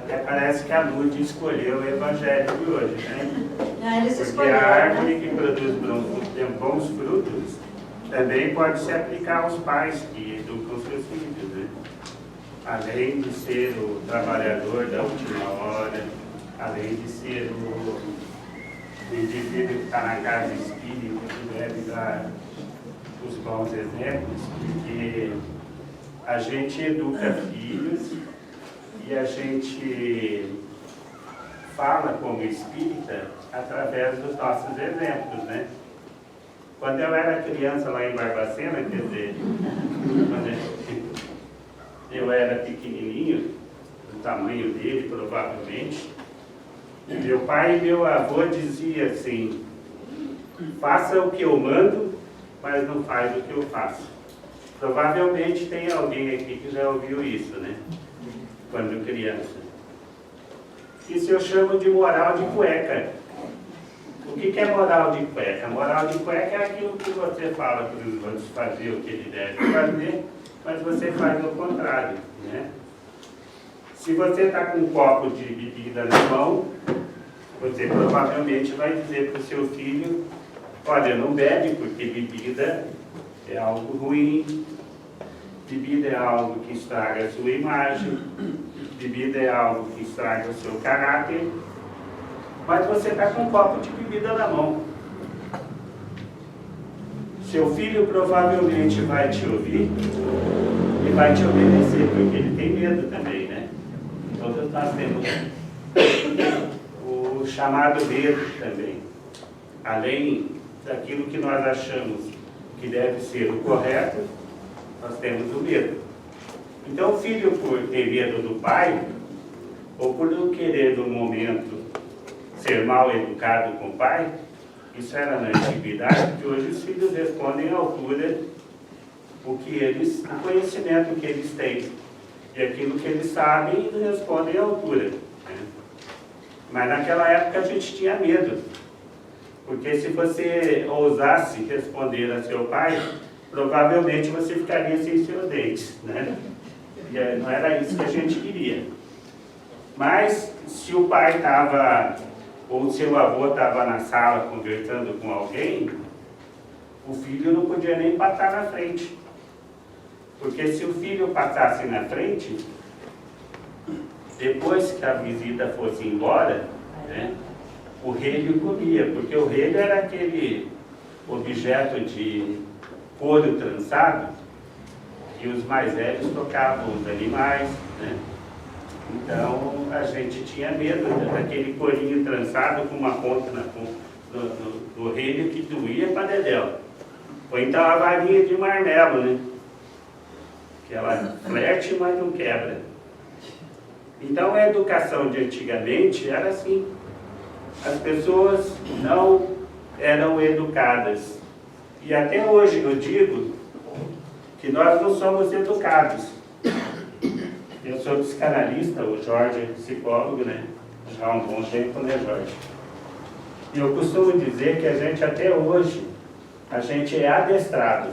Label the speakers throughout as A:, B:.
A: Até parece que a Lúcia escolheu o evangelho de hoje, né?
B: Eles
A: Porque
B: escolheram,
A: a árvore
B: né?
A: que produz bons frutos também pode se aplicar aos pais que educam seus filhos, né? Além de ser o trabalhador da última hora, além de ser o indivíduo que está na casa espírita, que deve dar os bons exemplos, porque a gente educa filhos e a gente fala como espírita através dos nossos exemplos, né? Quando eu era criança lá em Barbacena, quer dizer, quando eu era pequenininho, do tamanho dele provavelmente, meu pai e meu avô diziam assim: faça o que eu mando, mas não faz o que eu faço. Provavelmente tem alguém aqui que já ouviu isso, né? Quando criança. Isso eu chamo de moral de cueca. O que é moral de cueca? Moral de cueca é aquilo que você fala para os outros fazer o que ele deve fazer, mas você faz o contrário, né? Se você está com um copo de bebida na mão, você provavelmente vai dizer para o seu filho: olha, não bebe, porque bebida é algo ruim, bebida é algo que estraga a sua imagem, bebida é algo que estraga o seu caráter, mas você está com um copo de bebida na mão. Seu filho provavelmente vai te ouvir e vai te obedecer, porque ele tem medo também, né? Todos nós temos o chamado medo também. Além daquilo que nós achamos que deve ser o correto, nós temos o medo. Então o filho, por ter medo do pai, ou por não querer no momento ser mal educado com o pai, isso era na antiguidade, porque hoje os filhos respondem à altura o conhecimento que eles têm. E aquilo que eles sabem, eles respondem à altura, né? Mas naquela época a gente tinha medo. Porque se você ousasse responder a seu pai, provavelmente você ficaria sem seus dentes, né? E não era isso que a gente queria. Mas se o pai estava, ou o seu avô estava na sala conversando com alguém, o filho não podia nem passar na frente. Porque se o filho passasse na frente, depois que a visita fosse embora, né, o relho comia, porque o relho era aquele objeto de couro trançado que os mais velhos tocavam os animais, né? Então a gente tinha medo daquele corinho trançado com uma ponta do relho que doía para dedéu. Ou então a varinha de marmelo, né? Que ela flerte, mas não quebra. Então a educação de antigamente era assim. As pessoas não eram educadas. E até hoje eu digo que nós não somos educados. Eu sou psicanalista, o Jorge é psicólogo, né? Já há um bom tempo, né, Jorge? E eu costumo dizer que a gente até hoje, a gente é adestrado,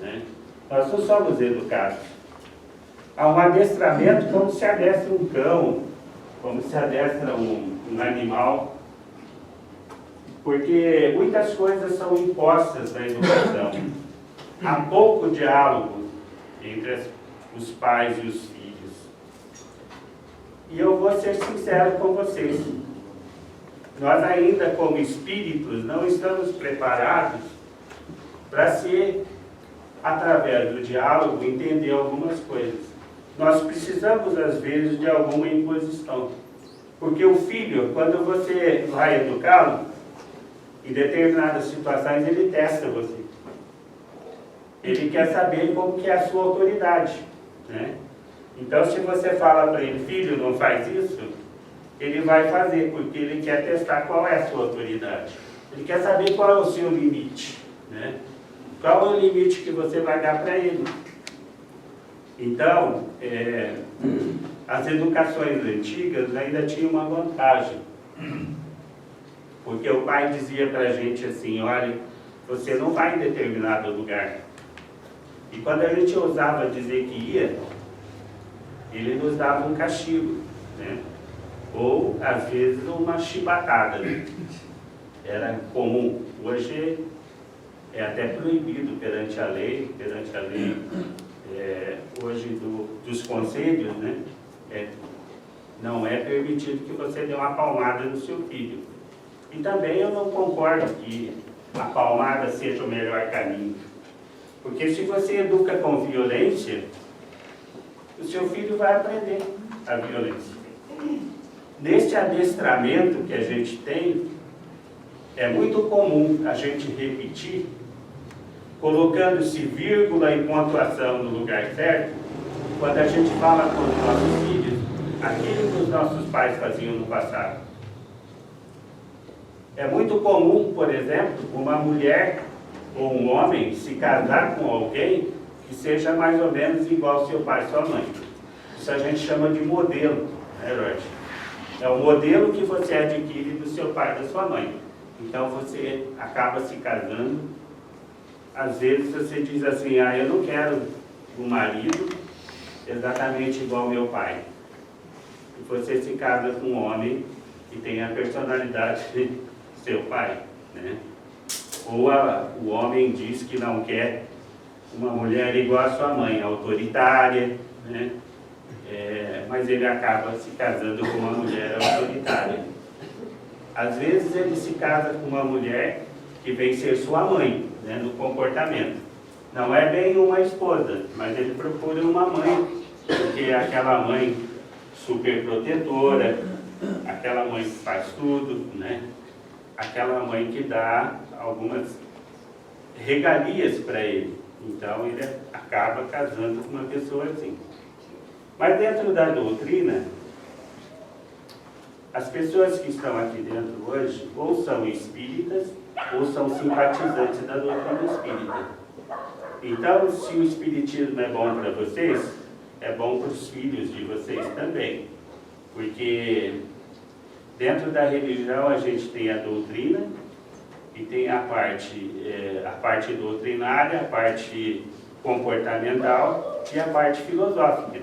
A: né? Nós não somos educados. Há um adestramento como se adestra um cão, como se adestra um animal, porque muitas coisas são impostas na educação. Há pouco diálogo entre os pais e os filhos. E eu vou ser sincero com vocês. Nós ainda, como espíritos, não estamos preparados para ser, através do diálogo, entender algumas coisas. Nós precisamos, às vezes, de alguma imposição. Porque o filho, quando você vai educá-lo, em determinadas situações, ele testa você. Ele quer saber como que é a sua autoridade, né? Então, se você fala para ele: filho, não faz isso, ele vai fazer, porque ele quer testar qual é a sua autoridade. Ele quer saber qual é o seu limite, né? Qual é o limite que você vai dar para ele. Então, as educações antigas ainda tinham uma vantagem. Porque o pai dizia para a gente assim: olha, você não vai em determinado lugar. E quando a gente ousava dizer que ia, ele nos dava um castigo. né? Ou, às vezes, uma chibatada, né? Era comum. Hoje é até proibido perante a lei, hoje dos conselhos, né? Não é permitido que você dê uma palmada no seu filho. E também eu não concordo que a palmada seja o melhor caminho. Porque se você educa com violência, o seu filho vai aprender a violência. Neste adestramento que a gente tem, é muito comum a gente repetir, colocando-se vírgula e pontuação no lugar certo, quando a gente fala com os nossos filhos, aquilo que os nossos pais faziam no passado. É muito comum, por exemplo, uma mulher ou um homem se casar com alguém que seja mais ou menos igual ao seu pai e sua mãe. Isso a gente chama de modelo, né, Jorge? É o modelo que você adquire do seu pai e da sua mãe. Então você acaba se casando. Às vezes você diz assim, eu não quero um marido exatamente igual ao meu pai. E você se casa com um homem que tem a personalidade de seu pai, né? Ou o homem diz que não quer uma mulher igual à sua mãe, autoritária, né? Mas ele acaba se casando com uma mulher autoritária. Às vezes ele se casa com uma mulher que vem ser sua mãe, né, no comportamento. Não é bem uma esposa, mas ele procura uma mãe, porque é aquela mãe super protetora, aquela mãe que faz tudo, né? Aquela mãe que dá algumas regalias para ele. Então ele acaba casando com uma pessoa assim. Mas dentro da doutrina, as pessoas que estão aqui dentro hoje, ou são espíritas, ou são simpatizantes da doutrina espírita. Então, se o espiritismo é bom para vocês, é bom para os filhos de vocês também. Porque dentro da religião a gente tem a doutrina, e tem a parte doutrinária, a parte comportamental e a parte filosófica.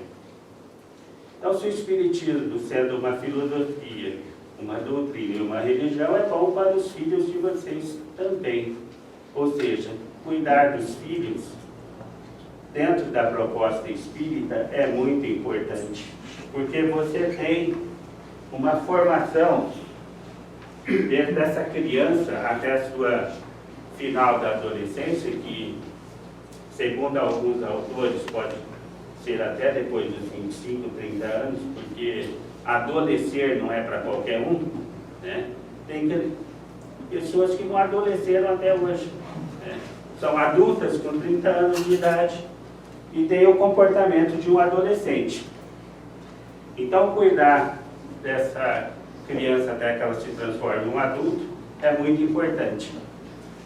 A: Então, se o espiritismo, sendo uma filosofia, uma doutrina e uma religião, é bom para os filhos de vocês também. Ou seja, cuidar dos filhos, dentro da proposta espírita, é muito importante. Porque você tem uma formação, desde essa criança até a sua final da adolescência, que, segundo alguns autores, pode ser até depois dos 25, 30 anos, porque adolescer não é para qualquer um, né? Tem pessoas que não adolesceram até hoje, né? São adultas com 30 anos de idade e têm o comportamento de um adolescente. Então, cuidar dessa criança até que ela se transforme em um adulto é muito importante.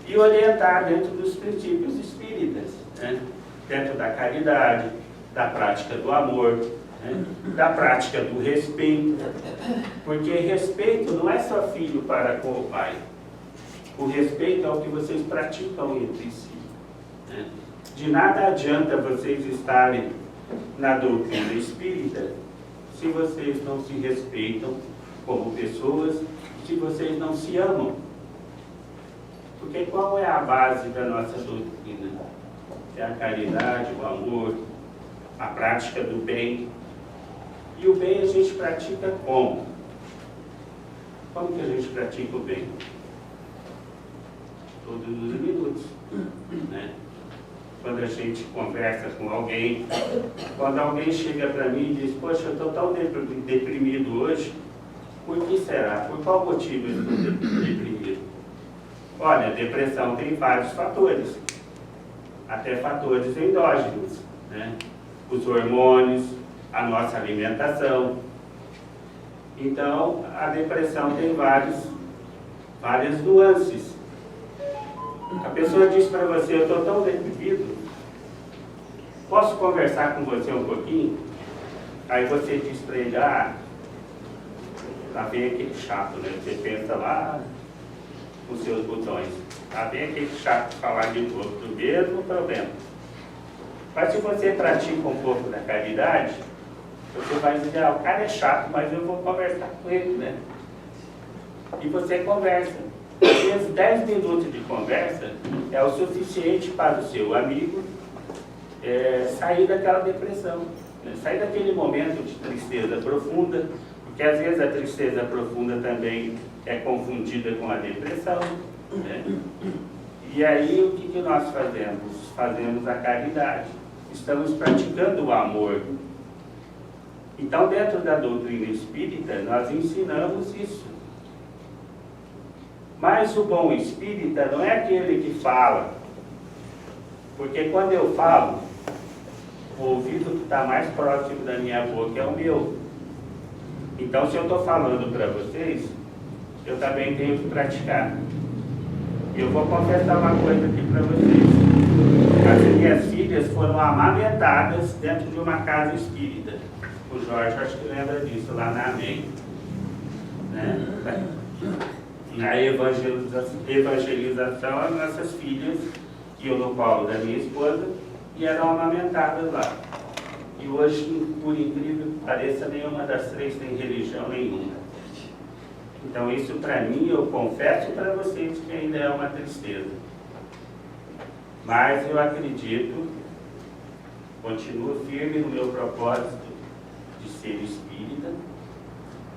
A: E orientar dentro dos princípios espíritas, né? Dentro da caridade, da prática do amor, né? Da prática do respeito, porque respeito não é só filho para com o pai. O respeito é o que vocês praticam entre si, né? De nada adianta vocês estarem na doutrina espírita se vocês não se respeitam como pessoas, se vocês não se amam. Porque qual é a base da nossa doutrina? É a caridade, o amor, a prática do bem. E o bem a gente pratica como? Como que a gente pratica o bem? Todos os minutos, né? Quando a gente conversa com alguém, quando alguém chega para mim e diz, poxa, eu estou tão deprimido hoje, por que será? Por qual motivo eu estou deprimido? Olha, a depressão tem vários fatores, até fatores endógenos, né? Os hormônios, a nossa alimentação. Então, a depressão tem várias nuances. A pessoa diz para você, eu estou tão deprimido, posso conversar com você um pouquinho? Aí você diz para ele, lá vem aquele chato, né? Você pensa lá os seus botões. Lá vem aquele chato falar de novo do mesmo problema. Mas se você pratica um pouco da caridade, Você vai dizer, o cara é chato, mas eu vou conversar com ele, né? E você conversa. Às vezes 10 minutos de conversa é o suficiente para o seu amigo sair daquela depressão, né? Sair daquele momento de tristeza profunda, porque às vezes a tristeza profunda também é confundida com a depressão, né? E aí o que nós fazemos? Fazemos a caridade. Estamos praticando o amor. Então, dentro da doutrina espírita, nós ensinamos isso. Mas o bom espírita não é aquele que fala. Porque quando eu falo, o ouvido que está mais próximo da minha boca é o meu. Então, se eu estou falando para vocês, eu também tenho que praticar. Eu vou confessar uma coisa aqui para vocês. As minhas filhas foram amamentadas dentro de uma casa espírita. O Jorge acho que lembra disso, lá na AMEM. Né? Na evangelização, as nossas filhas iam no colo da minha esposa e eram amamentadas lá. E hoje, por incrível que pareça, nenhuma das três tem religião nenhuma. Então isso para mim, eu confesso para vocês que ainda é uma tristeza. Mas eu acredito, continuo firme no meu propósito de ser espírita,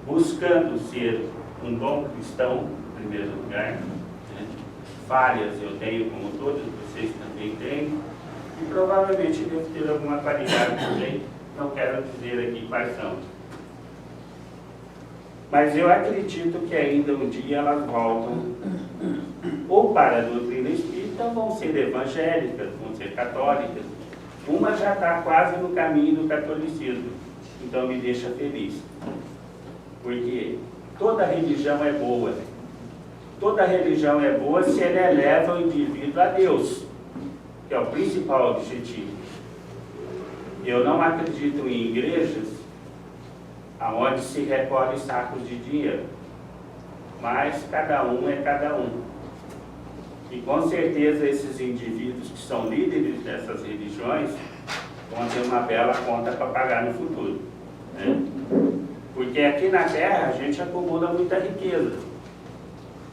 A: buscando ser um bom cristão, em primeiro lugar, né? Falhas eu tenho, como todos vocês também têm, e provavelmente devo ter alguma qualidade também, não quero dizer aqui quais são. Mas eu acredito que ainda um dia elas voltam ou para a doutrina espírita, ou vão ser evangélicas, vão ser católicas. Uma já está quase no caminho do catolicismo, então me deixa feliz. Porque toda religião é boa. Toda religião é boa se ela eleva o indivíduo a Deus, que é o principal objetivo. Eu não acredito em igrejas aonde se recolhe sacos de dinheiro, mas cada um é cada um. E com certeza esses indivíduos que são líderes dessas religiões vão ter uma bela conta para pagar no futuro, né? Porque aqui na Terra a gente acumula muita riqueza,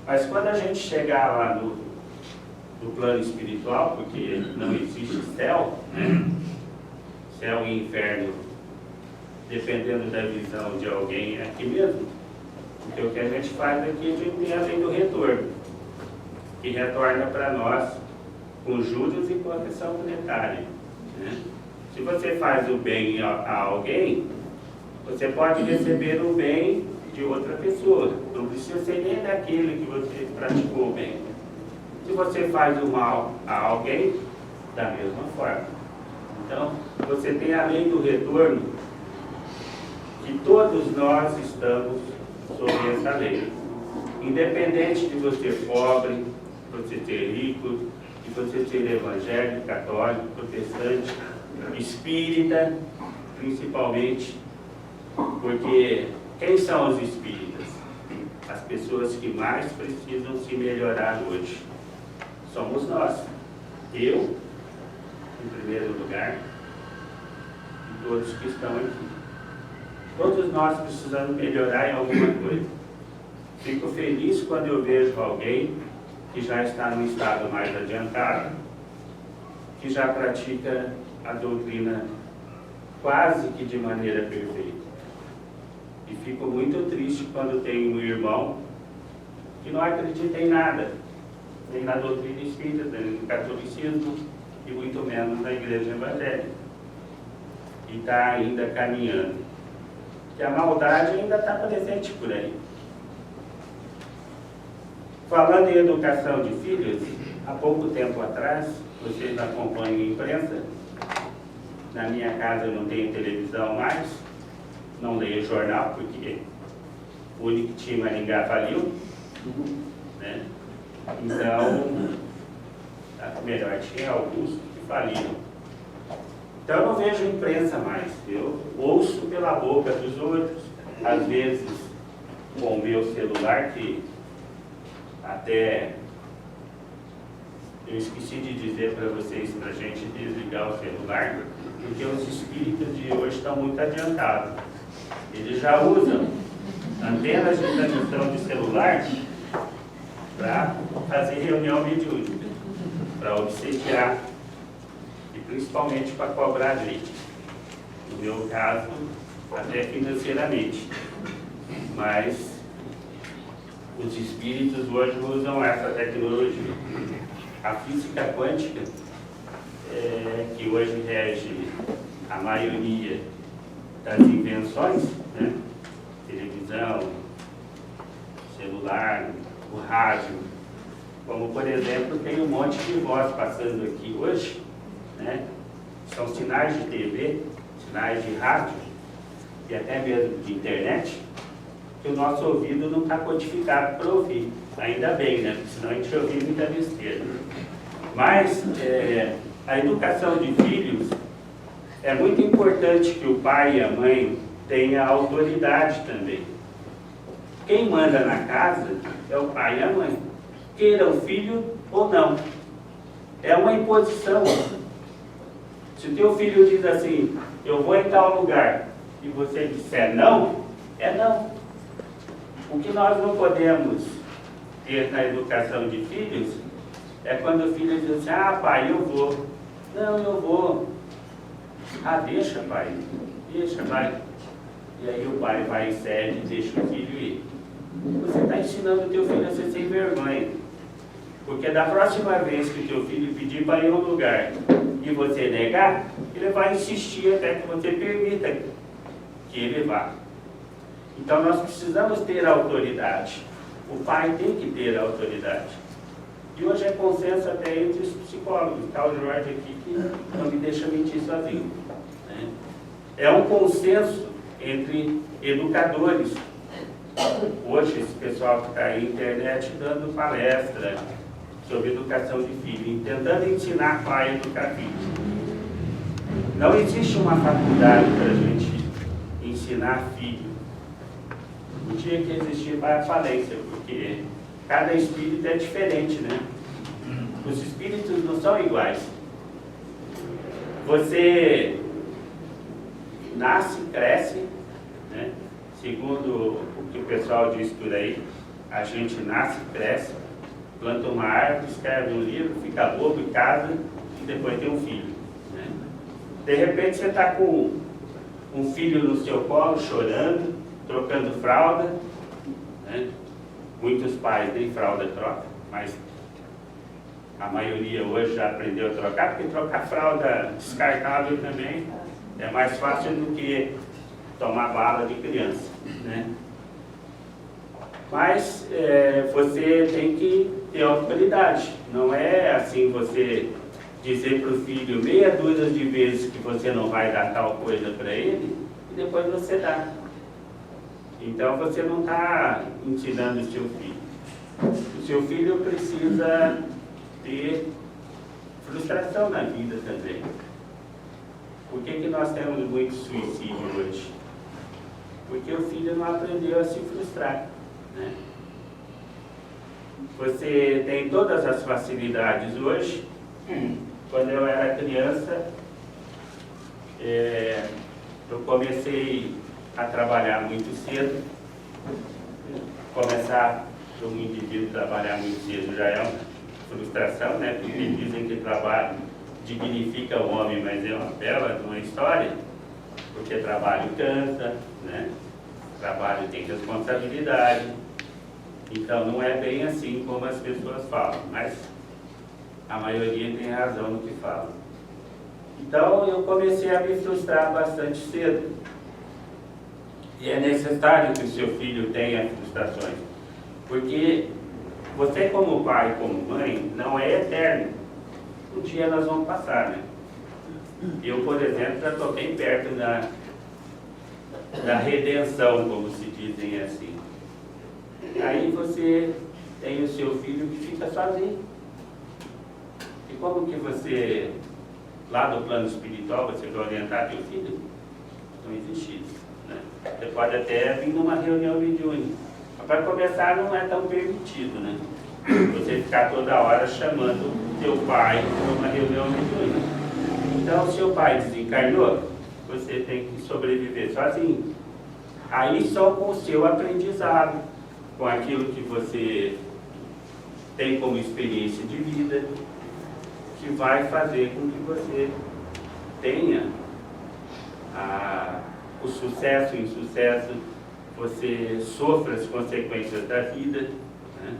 A: mas quando a gente chegar lá no plano espiritual, porque não existe céu, né? Céu e inferno, dependendo da visão de alguém, é aqui mesmo. Porque o que a gente faz aqui, a gente tem a lei do retorno, que retorna para nós com juros e correção monetária, né? Se você faz o bem a alguém, você pode receber o bem de outra pessoa. Não precisa ser nem daquele que você praticou o bem. Se você faz o mal a alguém, da mesma forma. Então, você tem a lei do retorno, que todos nós estamos sob essa lei. Independente de você ser pobre, de você ser rico, de você ser evangélico, católico, protestante, espírita, principalmente, porque quem são os espíritas? As pessoas que mais precisam se melhorar hoje. Somos nós. Eu, em primeiro lugar, e todos que estão aqui. Todos nós precisamos melhorar em alguma coisa. Fico feliz quando eu vejo alguém que já está num estado mais adiantado, que já pratica a doutrina quase que de maneira perfeita. E fico muito triste quando tenho um irmão que não acredita em nada, nem na doutrina espírita, nem no catolicismo, e muito menos na igreja evangélica. E está ainda caminhando. Que a maldade ainda está presente por aí. Falando em educação de filhos, há pouco tempo atrás, vocês acompanham a imprensa, na minha casa eu não tenho televisão mais, não leio jornal, porque o único que tinha em Maringá faliu, né? Então, melhor, tinha alguns que faliram. Então eu não vejo imprensa mais, eu ouço pela boca dos outros, às vezes com o meu celular, que até eu esqueci de dizer para vocês, para a gente desligar o celular, porque os espíritos de hoje estão muito adiantados. Eles já usam antenas de transmissão de celular para fazer reunião mediúnica, para obsediar e principalmente para cobrar leite. No meu caso, até financeiramente. Mas os espíritos hoje usam essa tecnologia. A física quântica, que hoje rege a maioria das invenções, né? Televisão, celular, o rádio, como por exemplo, tem um monte de voz passando aqui hoje, né? São sinais de TV, sinais de rádio e até mesmo de internet, que o nosso ouvido não está codificado para ouvir. Ainda bem, né? Porque senão a gente ouve muita besteira. Mas a educação de filhos é muito importante que o pai e a mãe tenham autoridade também. Quem manda na casa é o pai e a mãe, queira o filho ou não. É uma imposição. Se o teu filho diz assim, eu vou em tal lugar, e você disser não, é não. O que nós não podemos ter na educação de filhos é quando o filho diz assim, ah pai, eu vou. Não, eu vou. Ah, deixa pai, deixa pai. E aí o pai vai e cede e deixa o filho ir. Você está ensinando o teu filho a ser sem vergonha. Porque da próxima vez que o teu filho pedir para ir a um lugar e você negar, ele vai insistir até que você permita que ele vá. Então nós precisamos ter autoridade. O pai tem que ter autoridade. E hoje é consenso até entre os psicólogos. Está o Jorge aqui que não me deixa mentir sozinho, né? É um consenso entre educadores. Hoje esse pessoal que está aí na internet dando palestra sobre educação de filho, tentando ensinar pai a educar filho. Não existe uma faculdade para a gente ensinar filho. O dia que existir vai a falência, porque cada espírito é diferente, né? Os espíritos não são iguais. Você nasce, cresce, né? Segundo o que o pessoal diz por aí, a gente nasce, cresce, planta uma árvore, escreve um livro, fica bobo e casa e depois tem um filho, né? De repente você está com um filho no seu colo, chorando, trocando fralda, né? Muitos pais nem fralda trocam, mas a maioria hoje já aprendeu a trocar, porque trocar fralda descartável também é mais fácil do que tomar bala de criança, né? Mas você tem que ter autoridade. Não é assim você dizer para o filho meia dúzia de vezes que você não vai dar tal coisa para ele e depois você dá. Então você não está ensinando o seu filho. O seu filho precisa ter frustração na vida também. Por que nós temos muito suicídio hoje? Porque o filho não aprendeu a se frustrar, né? Você tem todas as facilidades hoje. Quando eu era criança, eu comecei a trabalhar muito cedo. Começar para um indivíduo trabalhar muito cedo já é uma frustração, né? Porque dizem que trabalho dignifica o homem, mas é uma bela de uma história, porque trabalho cansa, né? Trabalho tem responsabilidade. Então não é bem assim como as pessoas falam, mas a maioria tem razão no que fala. Então eu comecei a me frustrar bastante cedo. E é necessário que o seu filho tenha frustrações, porque você como pai, como mãe, não é eterno. Um dia nós vamos passar, né? Eu, por exemplo, já estou bem perto da redenção, como se dizem assim. Aí você tem o seu filho que fica sozinho. E como que você, lá do plano espiritual, você vai orientar teu filho? Não existe isso, né? Você pode até vir numa reunião mediúnica. Mas para começar não é tão permitido, né? você ficar toda hora chamando seu pai para uma reunião mediúnica. Então, seu pai desencarnou, você tem que sobreviver sozinho. Aí só com o seu aprendizado, com aquilo que você tem como experiência de vida, que vai fazer com que você tenha o sucesso e insucesso, você sofra as consequências da vida, né?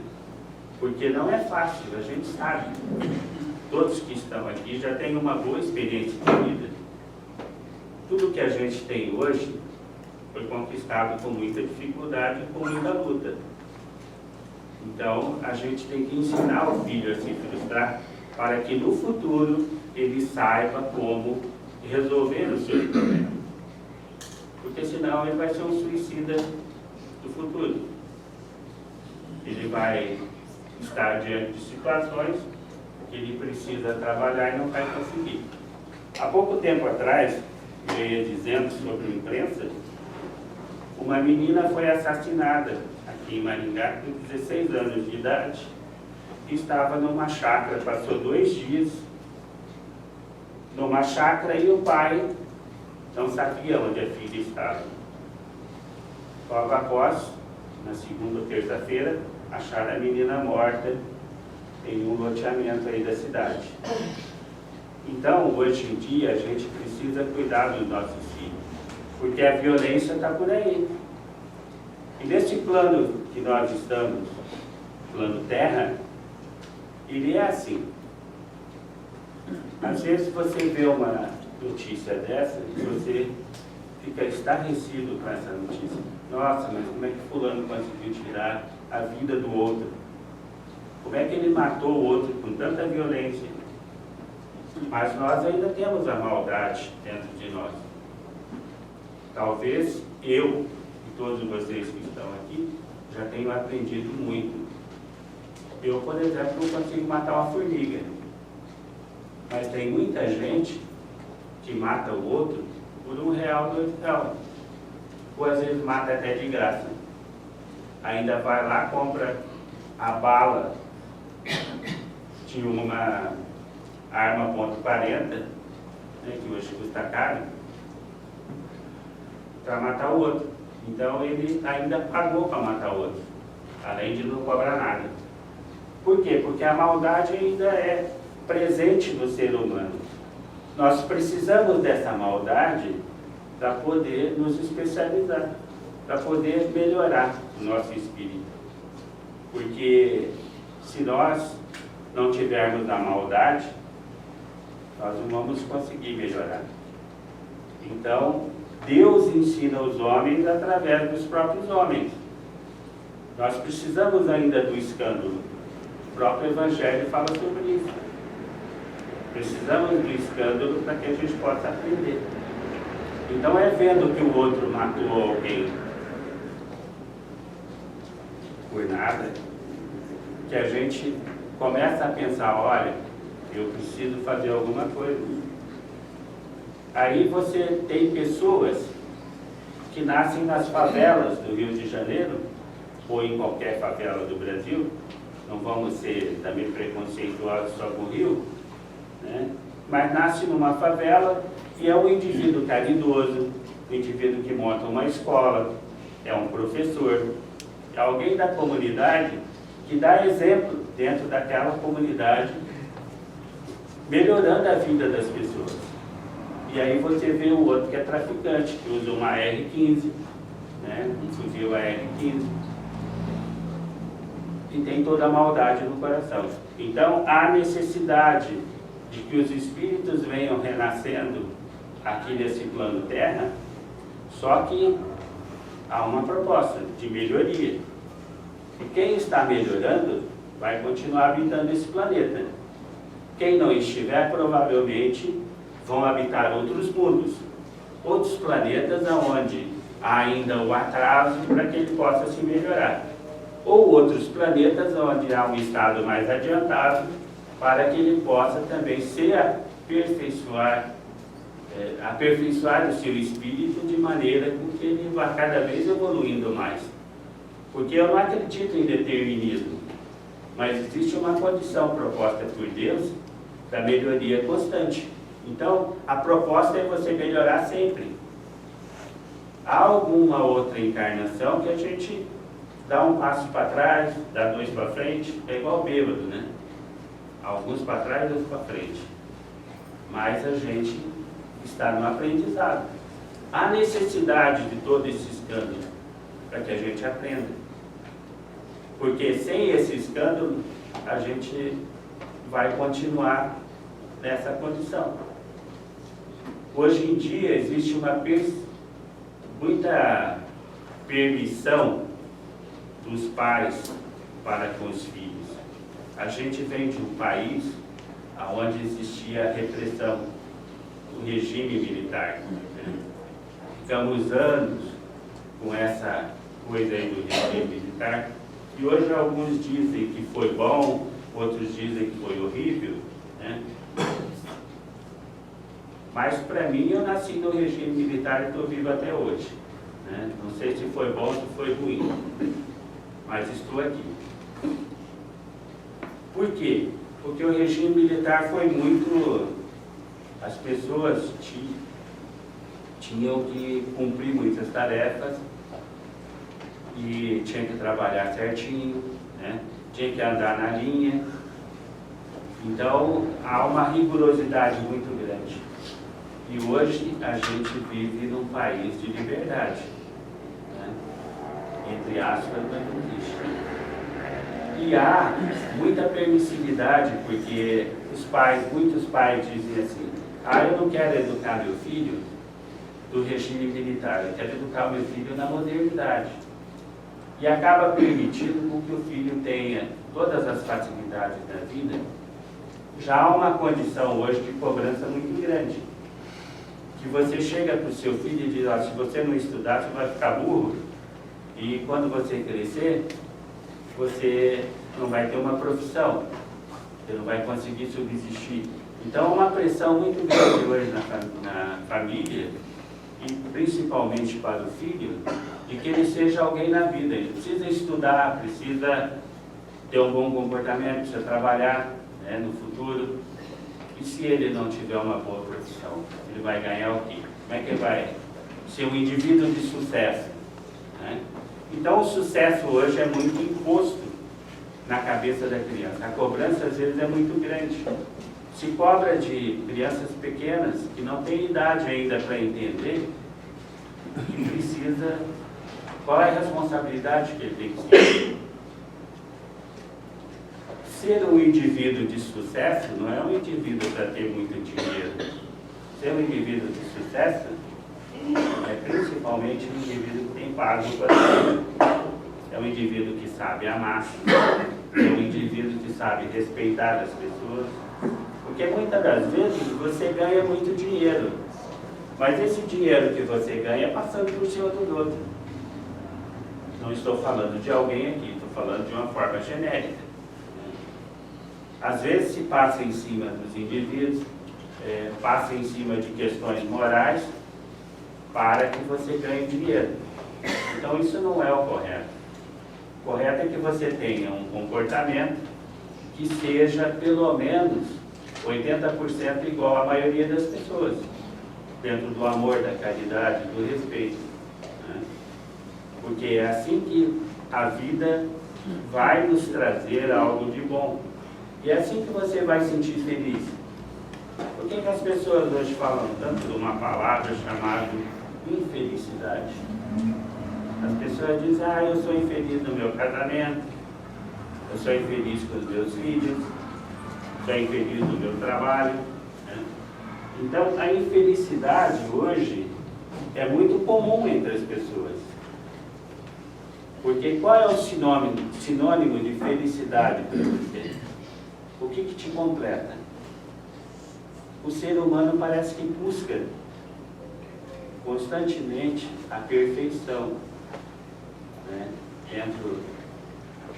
A: Porque não é fácil, a gente sabe. Todos que estão aqui já têm uma boa experiência de vida. Tudo que a gente tem hoje foi conquistado com muita dificuldade e com muita luta. Então, a gente tem que ensinar o filho a se frustrar para que no futuro ele saiba como resolver os seus problemas. Porque senão ele vai ser um suicida do futuro. Ele vai estar diante de situações que ele precisa trabalhar e não vai conseguir. Há pouco tempo atrás, eu ia dizendo sobre a imprensa, uma menina foi assassinada aqui em Maringá com 16 anos de idade, estava numa chácara, passou 2 dias numa chácara e o pai não sabia onde a filha estava. Logo após, na segunda ou terça-feira, acharam a menina morta em um loteamento aí da cidade. Então, hoje em dia, a gente precisa cuidar dos nossos filhos, porque a violência está por aí. E nesse plano que nós estamos, plano Terra, ele é assim. Às vezes você vê uma notícia dessa e você fica estarrecido com essa notícia. Nossa, mas como é que fulano conseguiu tirar a vida do outro? Como é que ele matou o outro com tanta violência? Mas nós ainda temos a maldade dentro de nós. Talvez eu e todos vocês que estão aqui já tenham aprendido muito. Eu, por exemplo, não consigo matar uma formiga. Mas tem muita gente que mata o outro por R$1, R$2. Ou às vezes mata até de graça. Ainda vai lá, compra a bala de uma arma .40, né, que hoje custa caro, para matar o outro. Então ele ainda pagou para matar o outro, além de não cobrar nada. Por quê? Porque a maldade ainda é presente no ser humano. Nós precisamos dessa maldade para poder nos especializar, para poder melhorar o nosso espírito. Porque se nós não tivermos a maldade, nós não vamos conseguir melhorar. Então, Deus ensina os homens através dos próprios homens. Nós precisamos ainda do escândalo. O próprio Evangelho fala sobre isso. Precisamos do escândalo para que a gente possa aprender. Então é vendo que o outro matou alguém por nada, que a gente começa a pensar, olha, eu preciso fazer alguma coisa. Aí você tem pessoas que nascem nas favelas do Rio de Janeiro, ou em qualquer favela do Brasil, não vamos ser também preconceituosos só com o Rio, né? Mas nasce numa favela e é um indivíduo caridoso, um indivíduo que monta uma escola, é um professor, é alguém da comunidade que dá exemplo dentro daquela comunidade, melhorando a vida das pessoas. E aí você vê o outro que é traficante, que usa uma R15, né? Um fuzil AR-15, e tem toda a maldade no coração. Então há necessidade de que os espíritos venham renascendo aqui nesse plano Terra, só que há uma proposta de melhoria. E quem está melhorando vai continuar habitando esse planeta. Quem não estiver, provavelmente vão habitar outros mundos, outros planetas onde há ainda o atraso para que ele possa se melhorar. Ou outros planetas onde há um estado mais adiantado para que ele possa também se aperfeiçoar o seu espírito de maneira que ele vá cada vez evoluindo mais. Porque eu não acredito em determinismo. mas existe uma condição proposta por Deus da melhoria constante. Então, a proposta é você melhorar sempre. Há alguma outra encarnação que a gente dá um passo para trás, dá dois para frente, é igual bêbado, né? Alguns para trás, outros para frente. Mas a gente está no aprendizado. Há necessidade de todo esse escândalo para que a gente aprenda. Porque sem esse escândalo, a gente vai continuar nessa condição. Hoje em dia existe muita permissão dos pais para com os filhos. A gente vem de um país onde existia a repressão, o regime militar. Ficamos anos com essa coisa aí do regime militar, e hoje alguns dizem que foi bom, outros dizem que foi horrível, né? Mas para mim, eu nasci no regime militar e estou vivo até hoje, né? Não sei se foi bom ou se foi ruim, mas estou aqui. Por quê? Porque o regime militar foi muito... As pessoas tinham que cumprir muitas tarefas e tinha que trabalhar certinho, né? Tinha que andar na linha. Então, há uma rigorosidade muito grande. E hoje a gente vive num país de liberdade, né? Entre aspas, mas não existe. E há muita permissividade, porque muitos pais dizem assim: eu não quero educar meu filho do regime militar, eu quero educar o meu filho na modernidade. E acaba permitindo que o filho tenha todas as facilidades da vida. Já há uma condição hoje de cobrança muito grande. Que você chega para o seu filho e diz: se você não estudar, você vai ficar burro. E quando você crescer, você não vai ter uma profissão. Você não vai conseguir subsistir. Então, há uma pressão muito grande hoje na família, e principalmente para o filho, de que ele seja alguém na vida. Ele precisa estudar, precisa ter um bom comportamento, precisa trabalhar, né, no futuro. E se ele não tiver uma boa profissão, ele vai ganhar o quê? Como é que ele vai ser um indivíduo de sucesso, né? Então, o sucesso hoje é muito imposto na cabeça da criança. A cobrança, às vezes, é muito grande. Se cobra de crianças pequenas que não têm idade ainda para entender que precisa, qual é a responsabilidade que ele tem que ter. Ser um indivíduo de sucesso não é um indivíduo para ter muito dinheiro. Ser um indivíduo de sucesso é principalmente um indivíduo que tem pago para ele. É um indivíduo que sabe amar, é um indivíduo que sabe respeitar as pessoas. Porque muitas das vezes você ganha muito dinheiro, mas esse dinheiro que você ganha é passando por cima do outro. Não estou falando de alguém aqui, estou falando de uma forma genérica. Às vezes se passa em cima dos indivíduos, passa em cima de questões morais para que você ganhe dinheiro. Então isso não é o correto. O correto é que você tenha um comportamento que seja pelo menos 80% igual à maioria das pessoas, dentro do amor, da caridade, do respeito, né? Porque é assim que a vida vai nos trazer algo de bom. E é assim que você vai se sentir feliz. Por que as pessoas hoje falam tanto de uma palavra chamada infelicidade? As pessoas dizem: eu sou infeliz no meu casamento, eu sou infeliz com os meus filhos, sou infeliz no meu trabalho, né? Então, a infelicidade hoje é muito comum entre as pessoas. Porque qual é o sinônimo de felicidade para você? O que te completa? O ser humano parece que busca constantemente a perfeição, né? Dentro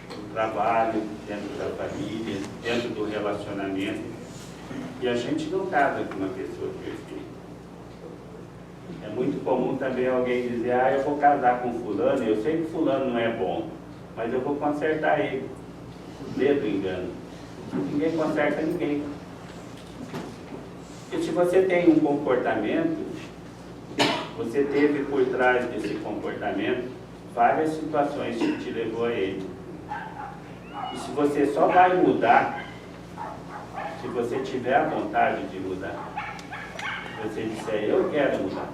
A: do trabalho, dentro da família, dentro do relacionamento. E a gente não casa com uma pessoa perfeita. É muito comum também alguém dizer: eu vou casar com fulano, eu sei que fulano não é bom, mas eu vou consertar ele. Lê do engano. Ninguém conserta ninguém. Porque se você tem um comportamento, você teve por trás desse comportamento várias situações que te levou a ele. E se você só vai mudar, se você tiver a vontade de mudar, você disser, eu quero mudar.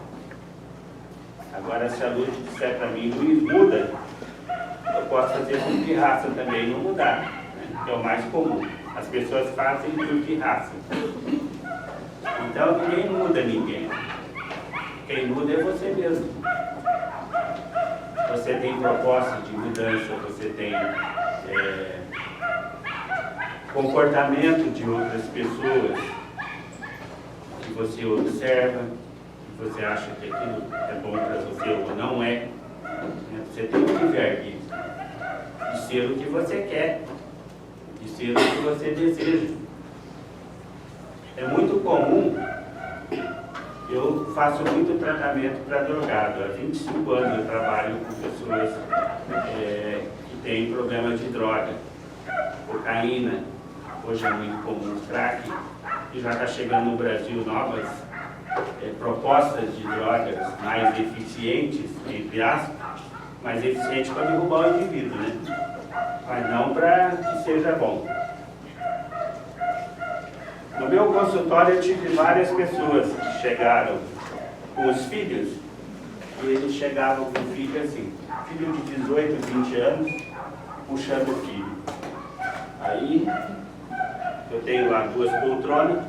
A: Agora, se a Luz disser para mim, Luiz, muda, eu posso fazer por pirraça também não mudar, né? Que é o mais comum. As pessoas fazem por pirraça. Então, ninguém muda ninguém. Quem muda é você mesmo. Você tem proposta de mudança, você tem comportamento de outras pessoas que você observa, que você acha que aquilo é bom para você ou não é. Você tem o livre-arbítrio de ser o que você quer, de ser o que você deseja. É muito comum, eu faço muito tratamento para drogado. Há 25 anos eu trabalho com pessoas que têm problemas de droga, cocaína, hoje é muito comum crack, e já está chegando no Brasil novas propostas de drogas mais eficientes, entre aspas, mais eficientes para derrubar o indivíduo, né? Mas não para que seja bom. No meu consultório eu tive várias pessoas que chegaram com os filhos, e eles chegavam com o filho assim, filho de 18, 20 anos, puxando o filho. Aí eu tenho lá 2 poltronas,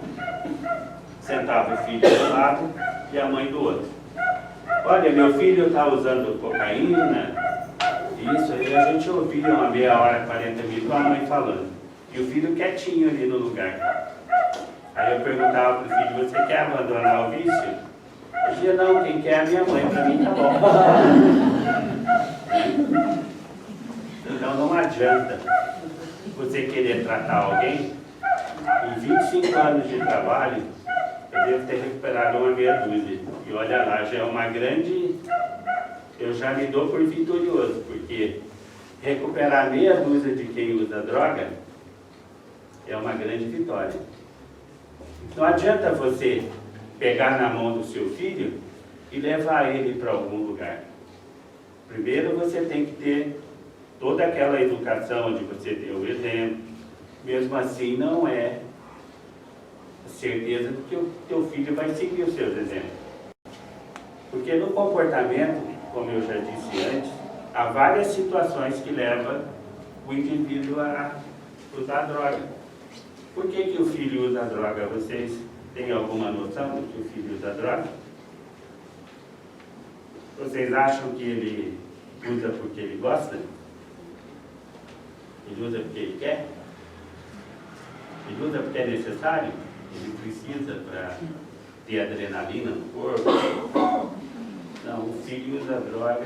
A: sentava o filho de um lado e a mãe do outro. Olha, meu filho está usando cocaína, isso, aí a gente ouvia uma meia hora, 40 minutos, a mãe falando. E o filho quietinho ali no lugar. Aí eu perguntava para o filho, você quer abandonar o vício? Eu dizia, não, quem quer é a minha mãe, para mim tá bom. Então não adianta você querer tratar alguém. Em 25 anos de trabalho, eu devo ter recuperado uma meia dúzia. E olha lá, já é uma grande... Eu já me dou por vitorioso, porque recuperar meia dúzia de quem usa droga é uma grande vitória. Não adianta você pegar na mão do seu filho e levar ele para algum lugar. Primeiro você tem que ter toda aquela educação de você ter o exemplo. Mesmo assim não é certeza de que o teu filho vai seguir os seus exemplos. Porque no comportamento, como eu já disse antes, há várias situações que levam o indivíduo a usar droga. Por que o filho usa droga? Vocês têm alguma noção do que o filho usa droga? Vocês acham que ele usa porque ele gosta? Ele usa porque ele quer? Ele usa porque é necessário? Ele precisa para ter adrenalina no corpo? Não, o filho usa droga.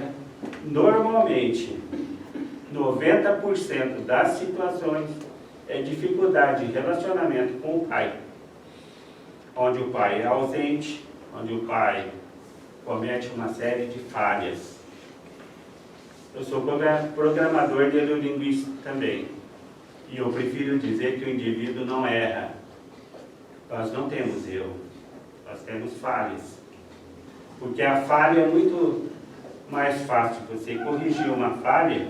A: Normalmente, 90% das situações é dificuldade de relacionamento com o pai. Onde o pai é ausente, onde o pai comete uma série de falhas. Eu sou programador de neurolinguística também. E eu prefiro dizer que o indivíduo não erra. Nós não temos erro, nós temos falhas. Porque a falha é muito mais fácil você corrigir uma falha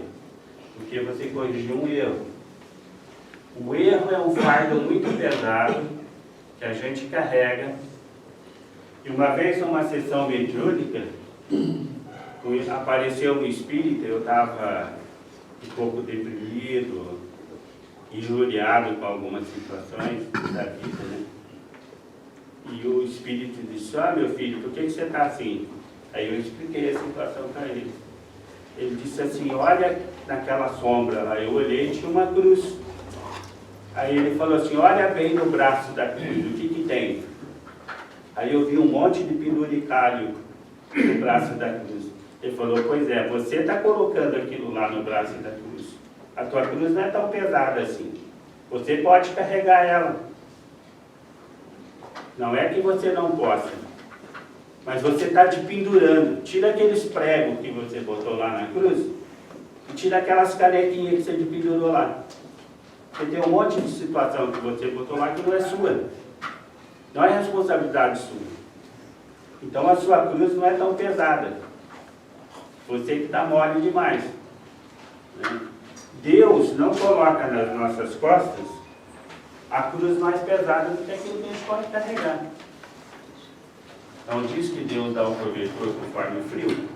A: do que você corrigir um erro. O erro é um fardo muito pesado que a gente carrega. E uma vez numa sessão mediúnica, apareceu um espírito, eu estava um pouco deprimido, injuriado com algumas situações da vida, né? E o espírito disse, meu filho, por que você está assim? Aí eu expliquei a situação para ele. Ele disse assim, olha naquela sombra lá, eu olhei e tinha uma cruz. Aí ele falou assim, olha bem no braço da cruz, o que tem? Aí eu vi um monte de penduricalho no braço da cruz. Ele falou, pois é, você está colocando aquilo lá no braço da cruz. A tua cruz não é tão pesada assim. Você pode carregar ela. Não é que você não possa, mas você está te pendurando. Tira aqueles pregos que você botou lá na cruz e tira aquelas canequinhas que você te pendurou lá. Você tem um monte de situação que você botou lá que não é sua. Não é responsabilidade sua. Então a sua cruz não é tão pesada. Você que está mole demais. Né? Deus não coloca nas nossas costas a cruz mais pesada do que aquilo que a gente pode carregar. Então diz que Deus dá o cobertor conforme o frio.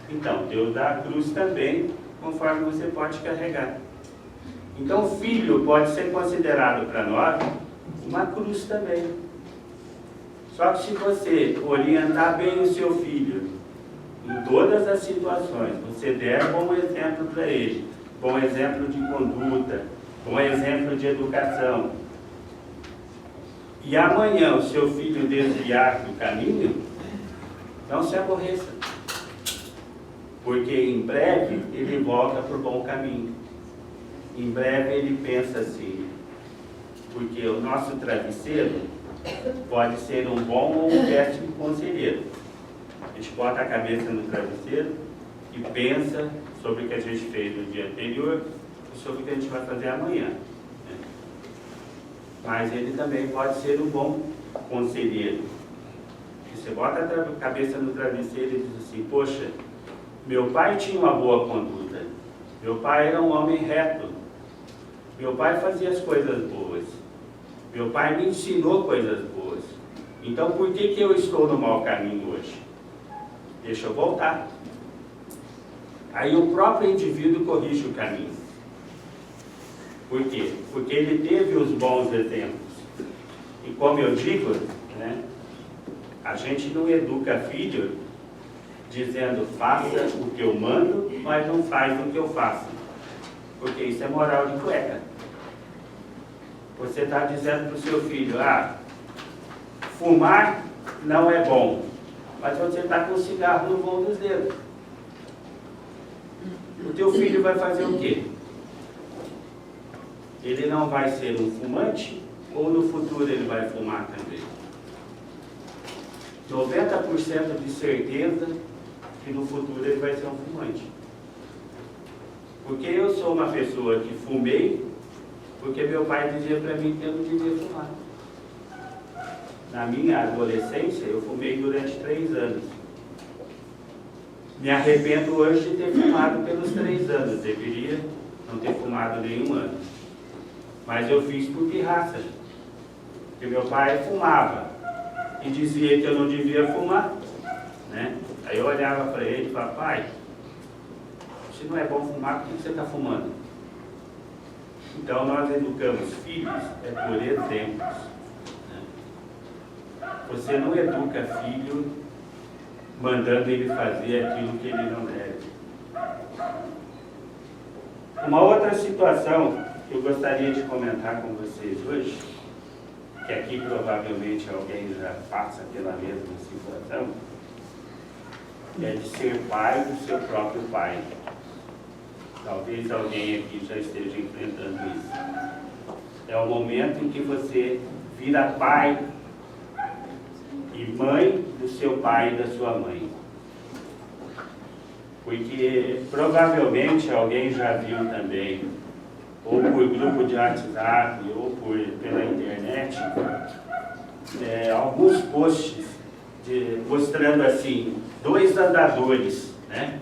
A: Então Deus dá a cruz também conforme você pode carregar. Então o filho pode ser considerado para nós uma cruz também. Só que se você orientar bem o seu filho em todas as situações, você der bom exemplo para ele, bom exemplo de conduta, bom exemplo de educação, e amanhã o seu filho desviar do caminho, não se aborreça, porque em breve ele volta para o bom caminho. Em breve ele pensa assim, porque o nosso travesseiro pode ser um bom ou um péssimo conselheiro. A gente bota a cabeça no travesseiro e pensa sobre o que a gente fez no dia anterior e sobre o que a gente vai fazer amanhã. Mas ele também pode ser um bom conselheiro. Você bota a cabeça no travesseiro e diz assim, poxa, meu pai tinha uma boa conduta, meu pai era um homem reto, meu pai fazia as coisas boas, meu pai me ensinou coisas boas, então por que eu estou no mau caminho hoje? Deixa eu voltar. Aí o próprio indivíduo corrige o caminho. Por quê? Porque ele teve os bons exemplos. E como eu digo, né, a gente não educa filho dizendo faça o que eu mando, mas não faz o que eu faço. Porque isso é moral de cueca. Você está dizendo para o seu filho, fumar não é bom, mas você está com o cigarro no vão dos dedos. O teu filho vai fazer o quê? Ele não vai ser um fumante ou no futuro ele vai fumar também? 90% de certeza que no futuro ele vai ser um fumante. Porque eu sou uma pessoa que fumei, porque meu pai dizia para mim que eu não devia fumar. Na minha adolescência, eu fumei durante 3 anos. Me arrependo hoje de ter fumado pelos 3 anos. Deveria não ter fumado nenhum ano. Mas eu fiz por pirraça. Porque meu pai fumava e dizia que eu não devia fumar. Né? Aí eu olhava para ele e falava, pai, se não é bom fumar, por que você está fumando? Então nós educamos filhos por exemplos. Né? Você não educa filho mandando ele fazer aquilo que ele não deve. Uma outra situação que eu gostaria de comentar com vocês hoje, que aqui provavelmente alguém já passa pela mesma situação, é de ser pai do seu próprio pai. Talvez alguém aqui já esteja enfrentando isso. É o momento em que você vira pai e mãe do seu pai e da sua mãe. Porque provavelmente alguém já viu também, ou por grupo de WhatsApp, ou pela internet, alguns posts mostrando assim, 2 andadores, né?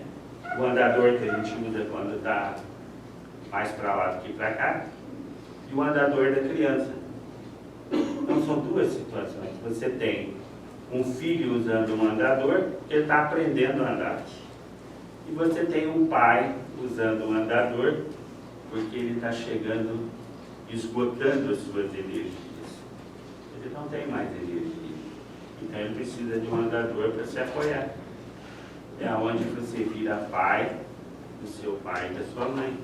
A: O andador que a gente usa quando está mais para lá do que para cá, e o andador da criança. Então são 2 situações. Você tem um filho usando um andador, que ele está aprendendo a andar. E você tem um pai usando um andador, porque ele está chegando, esgotando as suas energias. Ele não tem mais energia. Então ele precisa de um andador para se apoiar. É onde você vira pai do seu pai e da sua mãe.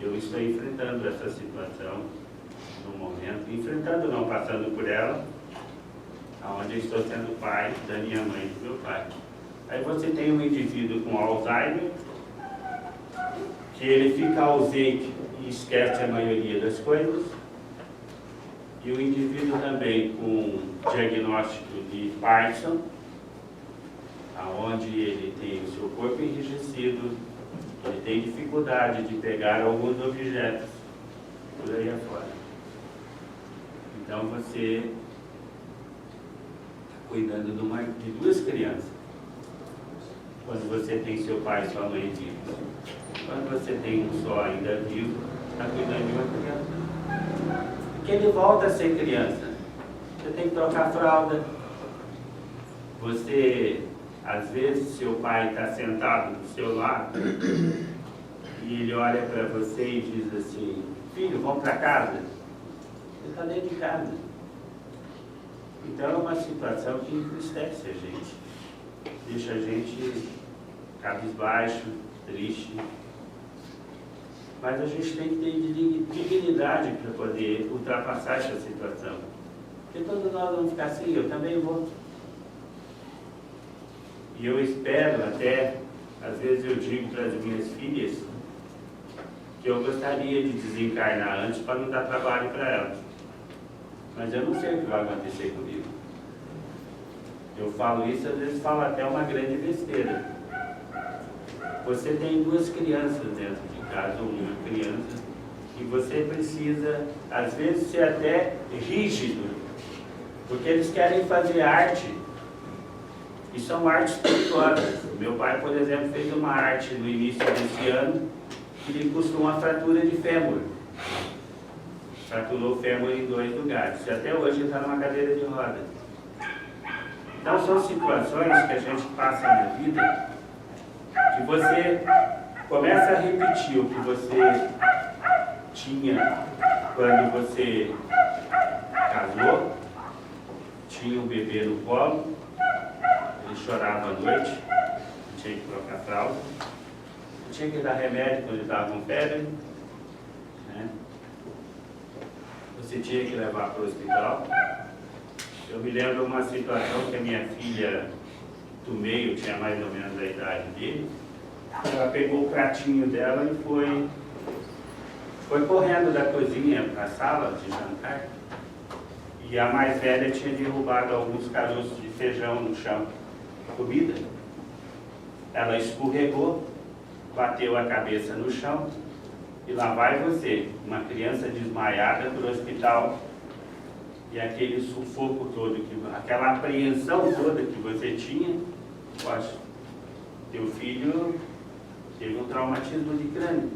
A: Eu estou enfrentando essa situação no momento, enfrentando não, passando por ela, onde eu estou sendo pai da minha mãe e do meu pai. Aí você tem um indivíduo com Alzheimer, que ele fica ausente e esquece a maioria das coisas, e o indivíduo também com diagnóstico de Parkinson, onde ele tem o seu corpo enrijecido, ele tem dificuldade de pegar alguns objetos. por aí afora. Então você está cuidando de duas crianças. Quando você tem seu pai e sua mãe vivos. Quando você tem um só ainda vivo, está cuidando de uma criança. Porque ele volta a ser criança. Você tem que trocar fralda. Você, às vezes, seu pai está sentado do seu lado e ele olha para você e diz assim: filho, vamos para casa? Você está dentro de casa. Então é uma situação que entristece a gente, deixa a gente cabisbaixo, triste. Mas a gente tem que ter dignidade para poder ultrapassar essa situação. Porque todos nós vamos ficar assim, eu também vou. E eu espero até, às vezes eu digo para as minhas filhas, que eu gostaria de desencarnar antes para não dar trabalho para elas. Mas eu não sei o que vai acontecer comigo. Eu falo isso, às vezes falo até uma grande besteira. Você tem duas crianças dentro de casa, ou uma criança, e você precisa, às vezes, ser até rígido, porque eles querem fazer arte, e são artes espirituosas. Meu pai, por exemplo, fez uma arte no início desse ano, que lhe custou uma fratura de fêmur. Fraturou o fêmur em 2 lugares, e até hoje está numa cadeira de rodas. Então são situações que a gente passa na vida, que você começa a repetir o que você tinha quando você casou, tinha um bebê no colo, ele chorava à noite, tinha que trocar fralda, tinha que dar remédio quando ele estava com febre, né? Você tinha que levar para o hospital. Eu me lembro de uma situação que a minha filha do meio tinha mais ou menos a idade dele. Ela pegou o pratinho dela e foi correndo da cozinha para a sala de jantar. E a mais velha tinha derrubado alguns caroços de feijão no chão, comida. Ela escorregou, bateu a cabeça no chão e lá vai você, uma criança desmaiada para o hospital. E aquele sufoco todo, aquela apreensão toda que você tinha, pode, teu filho teve um traumatismo de crânio.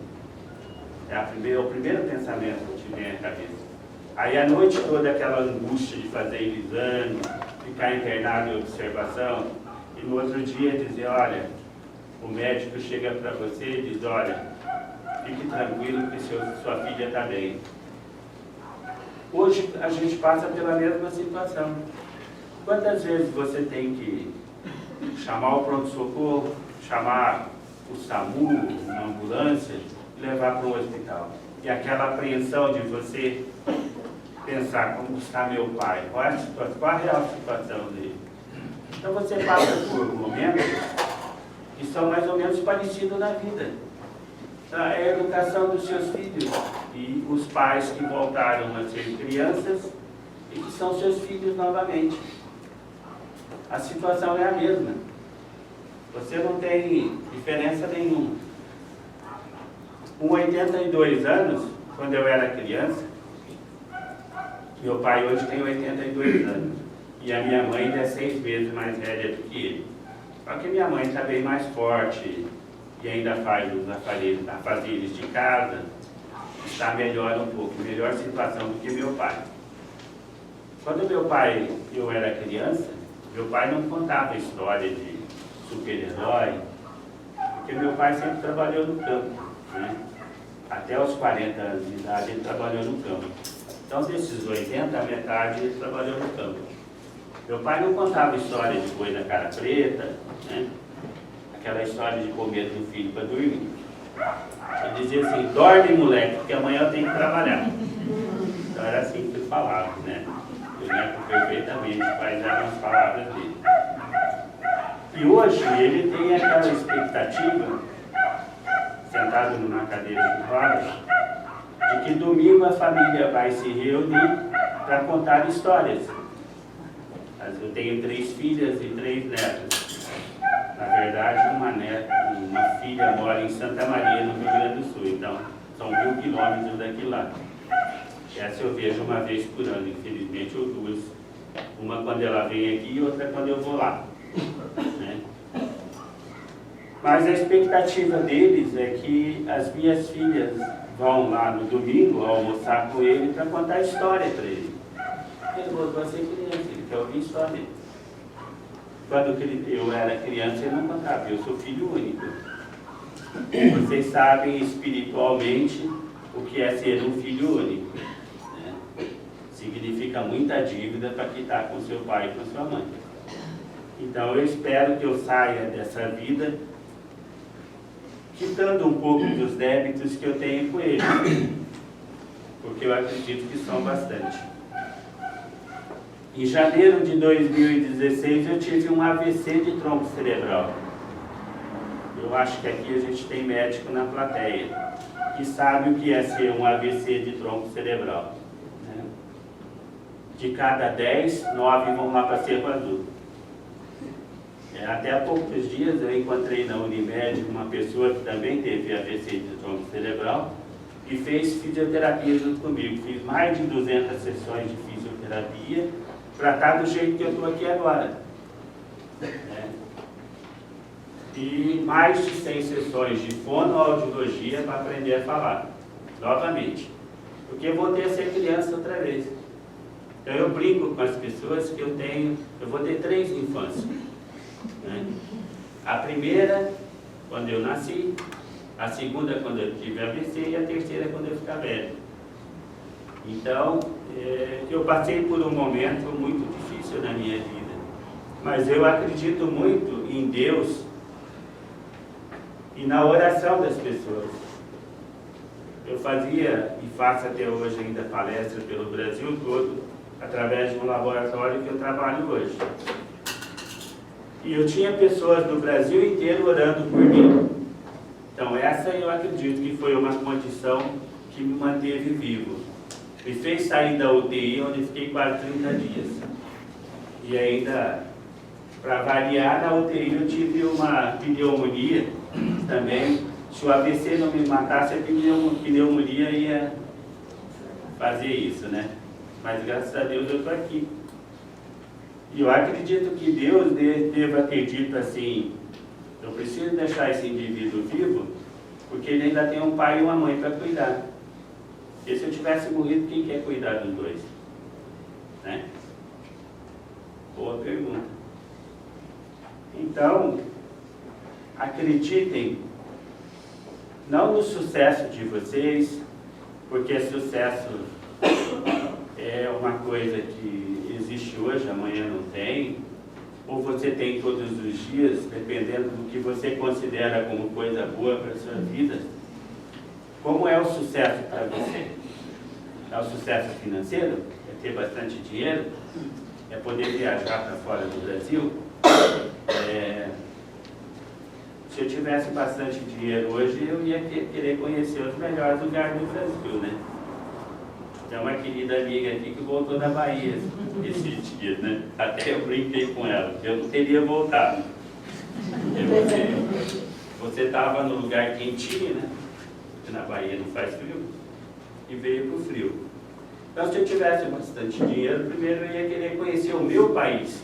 A: É o primeiro pensamento que te vem à cabeça. Aí a noite toda aquela angústia de fazer exame, ficar internado em observação, e no outro dia dizer, olha, o médico chega para você e diz, olha, fique tranquilo que sua filha está bem. Hoje a gente passa pela mesma situação. Quantas vezes você tem que chamar o pronto-socorro, chamar o SAMU, uma ambulância, e levar para um hospital? E aquela apreensão de você pensar como está meu pai, qual a real situação dele. Então você passa por momentos que são mais ou menos parecidos na vida. É a educação dos seus filhos e os pais que voltaram a ser crianças e que são seus filhos novamente. A situação é a mesma. Você não tem diferença nenhuma. Com 82 anos, quando eu era criança, meu pai hoje tem 82 anos e a minha mãe ainda é 6 vezes mais velha do que ele. Só que minha mãe está bem mais forte e ainda faz os afazeres de casa, está melhor um pouco, melhor situação do que meu pai. Quando eu era criança, meu pai não contava história de super-herói, porque meu pai sempre trabalhou no campo, né? Até os 40 anos de idade ele trabalhou no campo. Então desses 80, a metade ele trabalhou no campo. Meu pai não contava história de boi da cara preta, né? Aquela história de comer do filho para dormir. Ele dizia assim, dorme moleque, porque amanhã eu tenho que trabalhar. Então era assim que ele falava, né? Eu lembro perfeitamente quais eram as palavras dele. E hoje ele tem aquela expectativa, sentado numa cadeira de rodas, de que domingo a família vai se reunir para contar histórias. Eu tenho 3 filhas e 3 netos. Na verdade, uma filha mora em Santa Maria, no Rio Grande do Sul, então são 1000 quilômetros daqui lá. Essa eu vejo uma vez por ano, infelizmente, ou duas. Uma quando ela vem aqui e outra quando eu vou lá. Né? Mas a expectativa deles é que as minhas filhas vão lá no domingo almoçar com ele para contar história para ele. Ele voltou a ser criança, ele quer ouvir história. Quando eu era criança, ele não contava, eu sou filho único. Vocês sabem espiritualmente o que é ser um filho único. Né? Significa muita dívida para quitar com seu pai e com sua mãe. Então eu espero que eu saia dessa vida quitando um pouco dos débitos que eu tenho com ele, porque eu acredito que são bastante. Em janeiro de 2016 eu tive um AVC de tronco cerebral. Eu acho que aqui a gente tem médico na plateia que sabe o que é ser um AVC de tronco cerebral. Né? De cada 10, 9 vão lá para Cerro Azul. Até há poucos dias eu encontrei na Unimed uma pessoa que também teve AVC de tronco cerebral e fez fisioterapia junto comigo. Fiz mais de 200 sessões de fisioterapia para estar do jeito que eu estou aqui agora. E mais de 100 sessões de fonoaudiologia para aprender a falar, novamente. Porque eu voltei a ser criança outra vez. Então eu brinco com as pessoas que eu vou ter 3 infâncias. Né? A primeira, quando eu nasci, a segunda, quando eu tive AVC, e a terceira, quando eu ficar velho. Então, eu passei por um momento muito difícil na minha vida, mas eu acredito muito em Deus e na oração das pessoas. Eu fazia e faço até hoje ainda palestra pelo Brasil todo, através de um laboratório que eu trabalho hoje. E eu tinha pessoas do Brasil inteiro orando por mim. Então essa eu acredito que foi uma condição que me manteve vivo. Me fez sair da UTI, onde fiquei quase 30 dias. E ainda, para variar, na UTI eu tive uma pneumonia também. Se o AVC não me matasse, a pneumonia ia fazer isso, né? Mas graças a Deus eu estou aqui. E eu acredito que Deus deva ter dito assim, eu preciso deixar esse indivíduo vivo, porque ele ainda tem um pai e uma mãe para cuidar. E se eu tivesse morrido, quem quer cuidar dos dois? Né? Boa pergunta. Então, acreditem, não no sucesso de vocês, porque sucesso é uma coisa que existe hoje, amanhã não tem, ou você tem todos os dias, dependendo do que você considera como coisa boa para a sua vida. Como é o sucesso para você? É o sucesso financeiro? É ter bastante dinheiro? É poder viajar para fora do Brasil? Se eu tivesse bastante dinheiro hoje, eu ia querer conhecer os melhores lugares do Brasil, né? Tem uma querida amiga aqui que voltou da Bahia esses dias, né? Até eu brinquei com ela, eu não teria voltado. Você estava no lugar quentinho, né? Porque na Bahia não faz frio, e veio para o frio. Então, se eu tivesse bastante dinheiro, primeiro eu ia querer conhecer o meu país.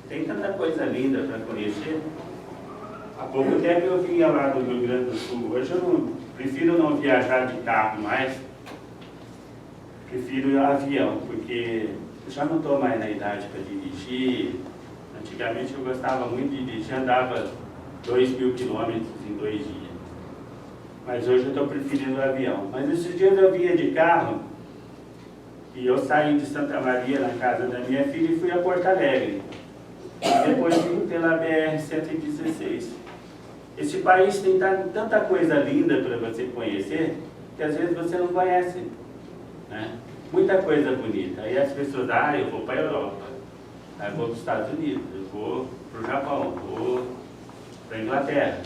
A: Tem tanta coisa linda para conhecer. Há pouco tempo eu vinha lá do Rio Grande do Sul. Hoje eu prefiro não viajar de carro mais. Prefiro avião, porque eu já não estou mais na idade para dirigir. Antigamente eu gostava muito de dirigir, andava 2.000 quilômetros em 2 dias. Mas hoje eu estou preferindo o avião. Mas esses dias eu vinha de carro e eu saí de Santa Maria, na casa da minha filha, e fui a Porto Alegre. E depois vim pela BR-116. Esse país tem tanta coisa linda para você conhecer, que às vezes você não conhece. Né? Muita coisa bonita. Aí as pessoas, eu vou para a Europa, eu vou para os Estados Unidos, eu vou para o Japão, vou para a Inglaterra.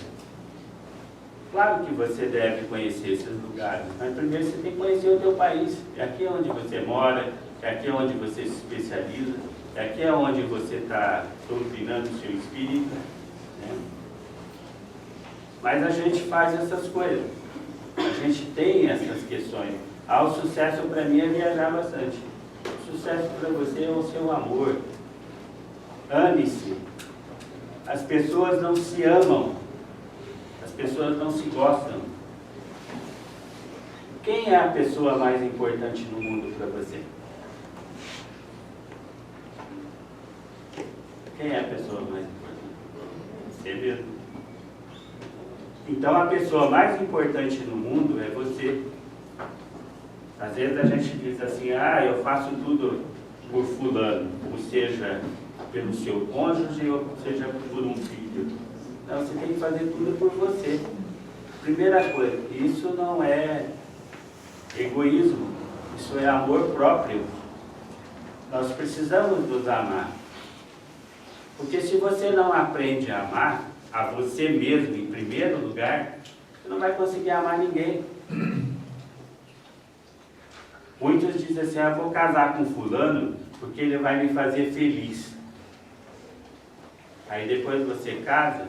A: Claro que você deve conhecer esses lugares, mas primeiro você tem que conhecer o teu país. É aqui onde você mora, é aqui onde você se especializa, é aqui onde você está doutrinando o seu espírito. Né? Mas a gente faz essas coisas, a gente tem essas questões. O sucesso para mim é viajar bastante. O sucesso para você é o seu amor. Ame-se. As pessoas não se amam. As pessoas não se gostam. Quem é a pessoa mais importante no mundo para você? Quem é a pessoa mais importante? Você mesmo. Então a pessoa mais importante no mundo é você. Às vezes a gente diz assim, eu faço tudo por fulano, ou seja, pelo seu cônjuge, ou seja, por um filho. Então você tem que fazer tudo por você. Primeira coisa, isso não é egoísmo, isso é amor próprio. Nós precisamos nos amar. Porque se você não aprende a amar a você mesmo em primeiro lugar, você não vai conseguir amar ninguém. Muitos dizem assim, vou casar com fulano porque ele vai me fazer feliz. Aí depois você casa,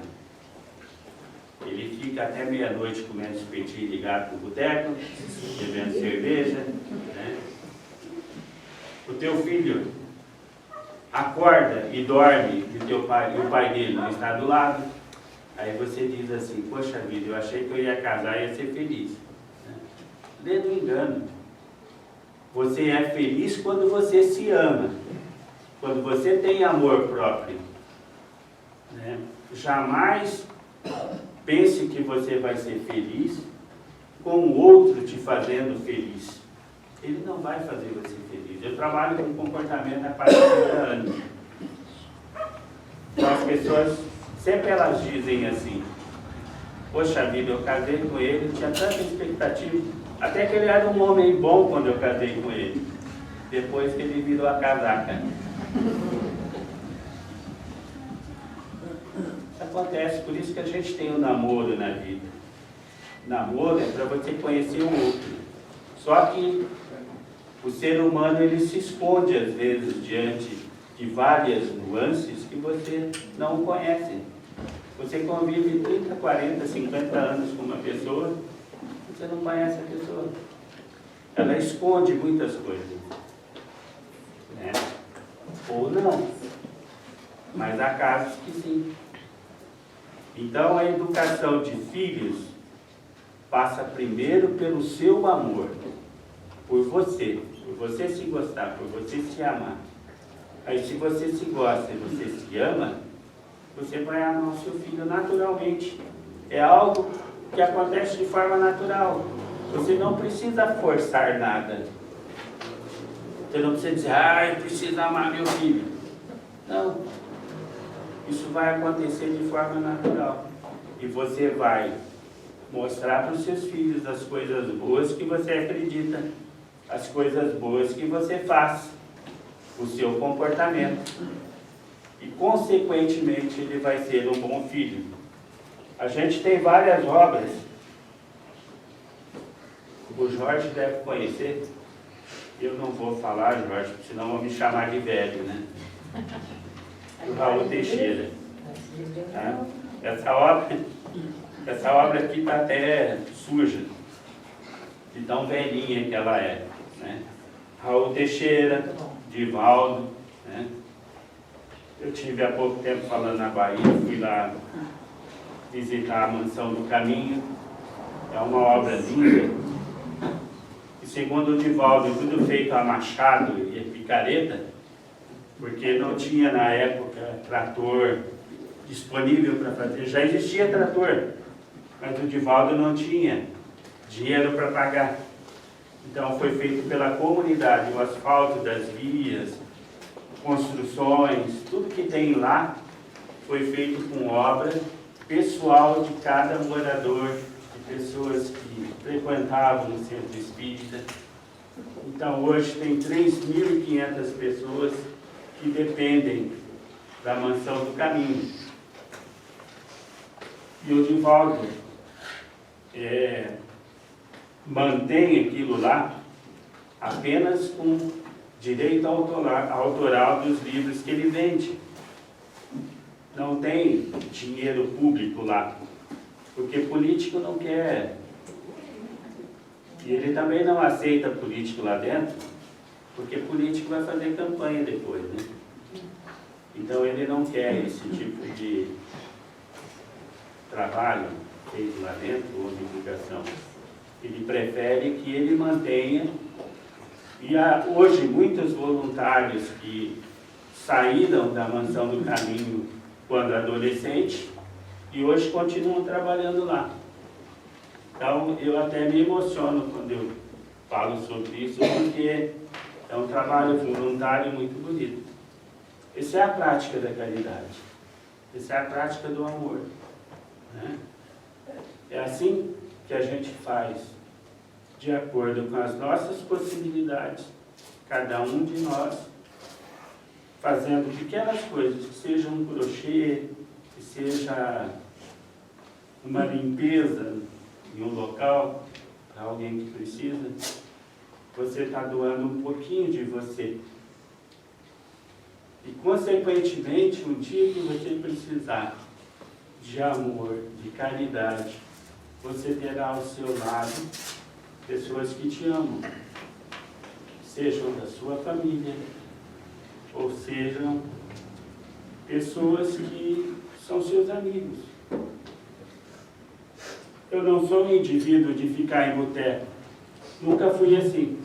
A: ele fica até meia-noite comendo espetinho ligado pro boteco, bebendo cerveja, né? O teu filho acorda e dorme e o pai dele não está do lado. Aí você diz assim, poxa vida, eu achei que eu ia casar e ia ser feliz. Lê do engano. Você é feliz quando você se ama, quando você tem amor próprio. Né? Jamais pense que você vai ser feliz com o outro te fazendo feliz. Ele não vai fazer você feliz. Eu trabalho com comportamento há quase 30 anos. Então as pessoas, sempre elas dizem assim, poxa vida, eu casei com ele, tinha tanta expectativa. Até que ele era um homem bom quando eu casei com ele. Depois que ele virou a casaca. Acontece, por isso que a gente tem o namoro na vida. Namoro é para você conhecer o outro. Só que o ser humano ele se esconde às vezes diante de várias nuances que você não conhece. Você convive 30, 40, 50 anos com uma pessoa, você não conhece a pessoa. Ela esconde muitas coisas. Né? Ou não. Mas há casos que sim. Então a educação de filhos passa primeiro pelo seu amor. Por você se gostar, por você se amar. Aí se você se gosta e você se ama, você vai amar o seu filho naturalmente. É algo que acontece de forma natural. Você não precisa forçar nada. Você não precisa dizer, eu preciso amar meu filho. Não. Isso vai acontecer de forma natural. E você vai mostrar para os seus filhos as coisas boas que você acredita, as coisas boas que você faz, o seu comportamento. E, consequentemente, ele vai ser um bom filho. A gente tem várias obras. O Jorge deve conhecer. Eu não vou falar, Jorge, senão vão me chamar de velho, né? Do Raul Teixeira. Tá? Essa obra aqui está até suja, de tão velhinha que ela é. Né? Raul Teixeira, Divaldo. Né? Eu tive há pouco tempo falando na Bahia, fui lá visitar a Mansão do Caminho. É uma obra linda. E segundo o Divaldo, tudo feito a machado e picareta, porque não tinha na época trator disponível para fazer. Já existia trator, mas o Divaldo não tinha dinheiro para pagar. Então foi feito pela comunidade, o asfalto das vias, construções, tudo que tem lá foi feito com obra pessoal de cada morador, de pessoas que frequentavam o centro espírita. Então hoje tem 3.500 pessoas que dependem da Mansão do Caminho. E o Divaldo mantém aquilo lá apenas com direito autoral dos livros que ele vende. Não tem dinheiro público lá, porque político não quer E ele também não aceita político lá dentro, porque político vai fazer campanha depois, né? Então ele não quer esse tipo de trabalho feito lá dentro, ou divulgação. Ele prefere que ele mantenha, e há hoje muitos voluntários que saíram da Mansão do Caminho quando adolescente e hoje continuam trabalhando lá. Então eu até me emociono quando eu falo sobre isso, porque é um trabalho voluntário muito bonito. Essa é a prática da caridade. Essa é a prática do amor, né? É assim que a gente faz, de acordo com as nossas possibilidades, cada um de nós, fazendo pequenas coisas, que seja um crochê, que seja uma limpeza em um local, para alguém que precisa, você está doando um pouquinho de você. E, consequentemente, um dia que você precisar de amor, de caridade, você terá ao seu lado pessoas que te amam, sejam da sua família, ou sejam pessoas que são seus amigos. Eu não sou um indivíduo de ficar em boteco, nunca fui assim.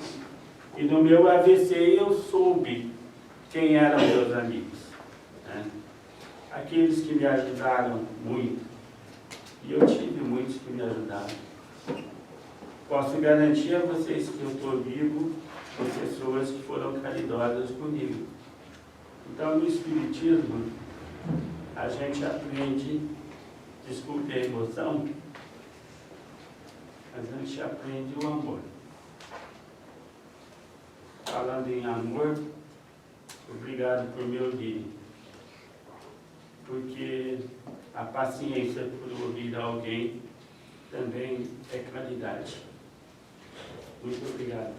A: E no meu AVC eu soube quem eram meus amigos, né? Aqueles que me ajudaram muito, e eu tive muitos que me ajudaram. Posso garantir a vocês que eu estou vivo com pessoas que foram caridosas comigo. Então, no Espiritismo, a gente aprende, desculpe a emoção, mas a gente aprende o amor. Falando em amor, obrigado por me ouvir, porque a paciência por ouvir alguém também é caridade. Muito obrigado.